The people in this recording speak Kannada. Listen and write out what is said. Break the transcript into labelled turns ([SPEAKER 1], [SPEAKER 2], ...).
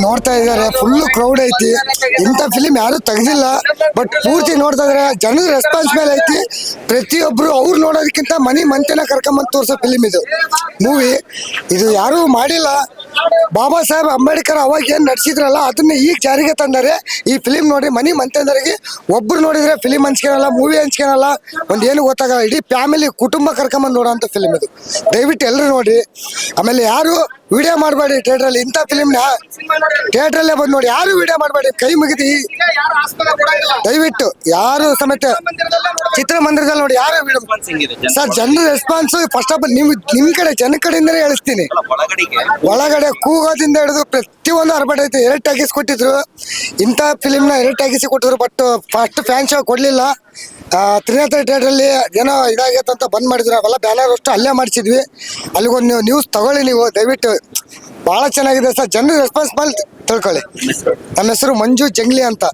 [SPEAKER 1] ನೋಡ್ತಾ ಇದ್ದಾರೆ. ಫುಲ್ ಕ್ರೌಡ್ ಐತಿ. ಇಂಥ ಫಿಲಿಮ್ ಯಾರು ತೆಗ್ದಿಲ್ಲ. ಬಟ್ ಪೂರ್ತಿ ನೋಡ್ತಾ ಇದಾರೆ. ಜನದ ರೆಸ್ಪಾನ್ಸ್ ಮೇಲೆ ಐತಿ. ಪ್ರತಿಯೊಬ್ರು ಅವ್ರು ನೋಡೋದಕ್ಕಿಂತ ಮನಿ ಮಂತೆನ ಕರ್ಕೊಂಬಂದು ತೋರ್ಸೋ ಫಿಲಿಮ್ ಇದು ಮೂವಿ. ಇದು ಯಾರು ಮಾಡಿಲ್ಲ. ಬಾಬಾ ಸಾಹೇಬ್ ಅಂಬೇಡ್ಕರ್ ಅವಾಗ ಏನ್ ನಡೆಸಿದ್ರಲ್ಲ ಅದನ್ನ ಈಗ ಜಾರಿಗೆ ತಂದರೆ. ಈ ಫಿಲಿಮ್ ನೋಡಿ ಮನಿ ಮಂತೆಂದರಿಗೆ ಒಬ್ರು ನೋಡಿದ್ರೆ ಫಿಲಿಮ್ ಹಂಚ್ಕೊಳಲ್ಲ, ಮೂವಿ ಹಂಚ್ಕೊಳಲ್ಲ, ಏನು ಗೊತ್ತಾಗಲ್ಲ. ಇಡೀ ಫ್ಯಾಮಿಲಿ ಕುಟುಂಬ ಕರ್ಕೊಂಬಂದು ನೋಡೋಂಥ ಫಿಲಿಮ್ ಇದು. ದಯವಿಟ್ಟು ಎಲ್ಲರೂ ನೋಡಿ. ಆಮೇಲೆ ಯಾರು ವಿಡಿಯೋ ಮಾಡಬೇಡಿ ಥಿಯೇಟ್ರಲ್ಲಿ. ಇಂಥ ಫಿಲಿಮ್ನ ಥಿಯೇಟ್ರಲ್ಲೇ ಬಂದು ನೋಡಿ. ಯಾರು ವಿಡಿಯೋ ಮಾಡಬೇಡಿ, ಕೈ ಮುಗಿದು. ದಯವಿಟ್ಟು ಯಾರು ಸಮೇತ ಚಿತ್ರಮಂದಿರದಲ್ಲಿ ನೋಡಿ. ಯಾರು ವಿಡಿಯೋ ಸರ್, ಜನರ ರೆಸ್ಪಾನ್ಸ್ ಫಸ್ಟ್ ಆಫ್ ಆಲ್ ನಿಮ್ ಕಡೆ ಜನ ಕಡೆಯಿಂದನೇ ಹೇಳಿಸ್ತೀನಿ. ಒಳಗಡೆ ಕೂಗೋದಿಂದ ಹಿಡಿದು ಪ್ರತಿಯೊಂದು ಅರ್ಬಟ್ ಐತೆ. 2 ಟ್ಯಾಗಿಸ್ ಕೊಟ್ಟಿದ್ರು. ಇಂಥ ಫಿಲಿಮ್ನ 2 ಟ್ಯಾಗಿಸ್ ಕೊಟ್ಟಿದ್ರು. ಬಟ್ ಫಸ್ಟ್ ಫ್ಯಾನ್ ಶೋ ಕೊಡ್ಲಿಲ್ಲ. ತ್ರಿನೇತ್ರ ಥಿಯೇಟ್ರಲ್ಲಿ ಏನೋ ಇದಾಗೈತೆ ಅಂತ ಬಂದ್ ಮಾಡಿದ್ರು. ಅವೆಲ್ಲ ಬ್ಯಾನರ್ ಅಷ್ಟು ಅಲ್ಲೇ ಮಾಡಿಸಿದ್ವಿ. ಅಲ್ಲಿಗೊಂದು ನೀವು ನ್ಯೂಸ್ ತಗೊಳ್ಳಿ ನೀವು ದಯವಿಟ್ಟು. ಭಾಳ ಚೆನ್ನಾಗಿದೆ ಸರ್. ಜನರ ರೆಸ್ಪಾನ್ಸ್ ಮೇಲೆ ತಿಳ್ಕೊಳ್ಳಿ. ನನ್ನ ಹೆಸರು ಮಂಜು ಜಂಗ್ಲಿ ಅಂತ.